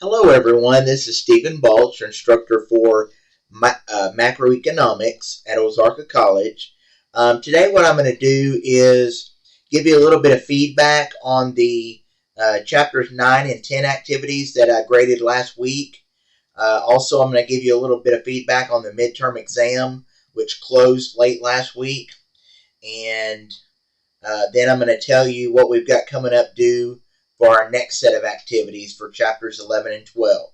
Hello everyone, this is Stephen Balch, your instructor for Macroeconomics at Ozarka College. Today what I'm going to do is give you a little bit of feedback on the chapters 9 and 10 activities that I graded last week. Also, I'm going to give you a little bit of feedback on the midterm exam, which closed late last week. And then I'm going to tell you what we've got coming up due for our next set of activities for chapters 11 and 12.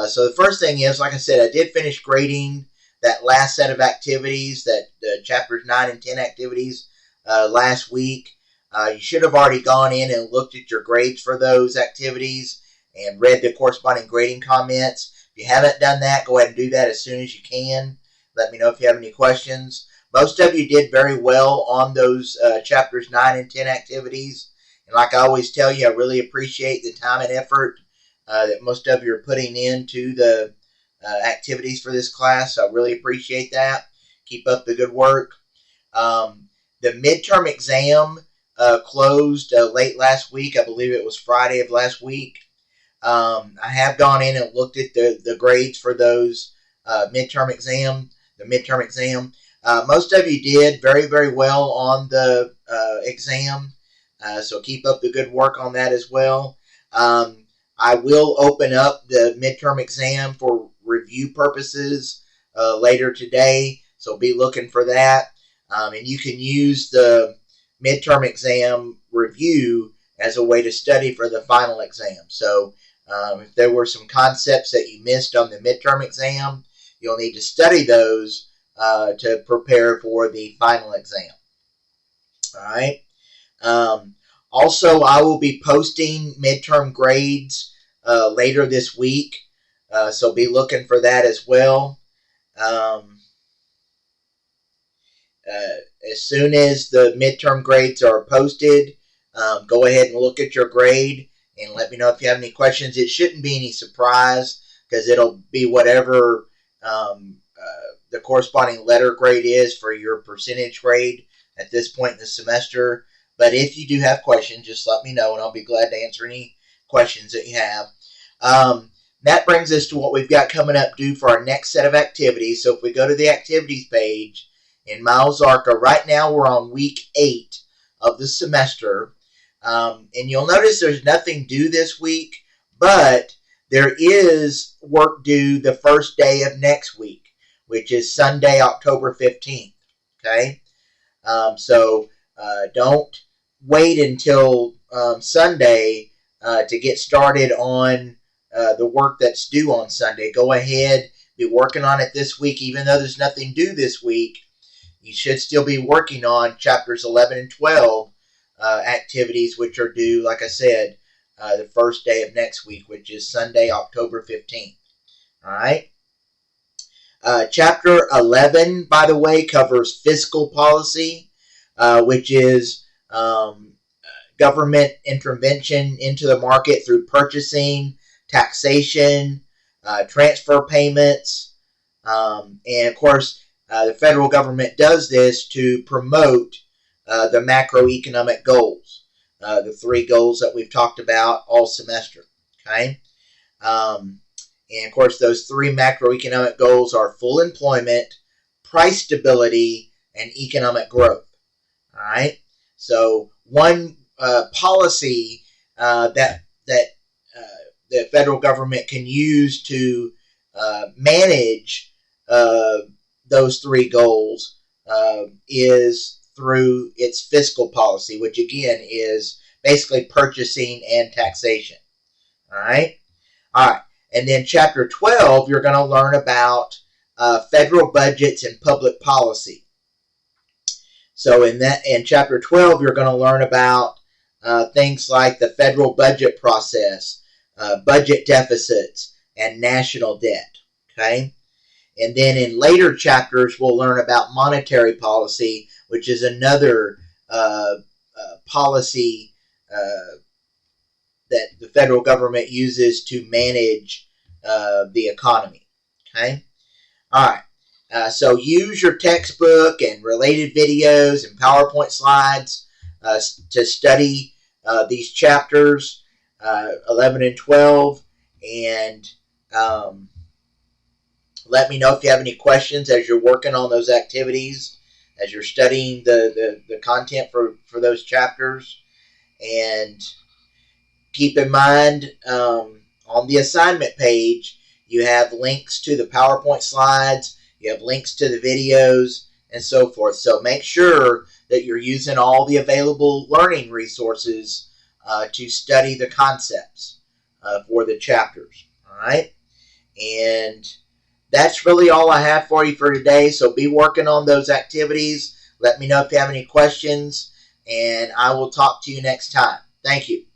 So the first thing is, like I said, I did finish grading that last set of activities, that chapters 9 and 10 activities last week. You should have already gone in and looked at your grades for those activities and read the corresponding grading comments. If you haven't done that, go ahead and do that as soon as you can. Let me know if you have any questions. Most of you did very well on those chapters 9 and 10 activities. And like I always tell you, I really appreciate the time and effort that most of you are putting into the activities for this class. So I really appreciate that. Keep up the good work. The midterm exam closed late last week. I believe it was Friday of last week. I have gone in and looked at the grades for those midterm exam. Most of you did very, very well on the exam. So keep up the good work on that as well. I will open up the midterm exam for review purposes later today, so be looking for that. And you can use the midterm exam review as a way to study for the final exam. So if there were some concepts that you missed on the midterm exam, you'll need to study those to prepare for the final exam. All right. Also, I will be posting midterm grades later this week, so be looking for that as well. As soon as the midterm grades are posted, go ahead and look at your grade and let me know if you have any questions. It shouldn't be any surprise because it'll be whatever the corresponding letter grade is for your percentage grade at this point in the semester. But if you do have questions, just let me know, and I'll be glad to answer any questions that you have. That brings us to what we've got coming up due for our next set of activities. So if we go to the activities page in Ozarka, right now we're on week 8 of the semester. And you'll notice there's nothing due this week, but there is work due the first day of next week, which is Sunday, October 15th. Okay? So don't wait until Sunday to get started on the work that's due on Sunday. Go ahead, be working on it this week. Even though there's nothing due this week, you should still be working on chapters 11 and 12 activities, which are due, like I said, the first day of next week, which is Sunday, October 15th. All right. Chapter 11, by the way, covers fiscal policy, which is government intervention into the market through purchasing, taxation, transfer payments, and of course the federal government does this to promote the macroeconomic goals, the 3 goals that we've talked about all semester. Okay, and of course those 3 macroeconomic goals are full employment, price stability, and economic growth. All right. So one policy that the federal government can use to manage those 3 goals is through its fiscal policy, which again is basically purchasing and taxation. All right. All right. And then chapter 12, you're going to learn about federal budgets and public policy. So in chapter 12, you're going to learn about things like the federal budget process, budget deficits, and national debt. Okay, and then in later chapters, we'll learn about monetary policy, which is another policy that the federal government uses to manage the economy. Okay, all right. So use your textbook and related videos and PowerPoint slides to study these chapters, 11 and 12. And let me know if you have any questions as you're working on those activities, as you're studying the content for those chapters. And keep in mind, on the assignment page, you have links to the PowerPoint slides, you have links to the videos, and so forth. So make sure that you're using all the available learning resources to study the concepts for the chapters. All right? And that's really all I have for you for today. So be working on those activities. Let me know if you have any questions, and I will talk to you next time. Thank you.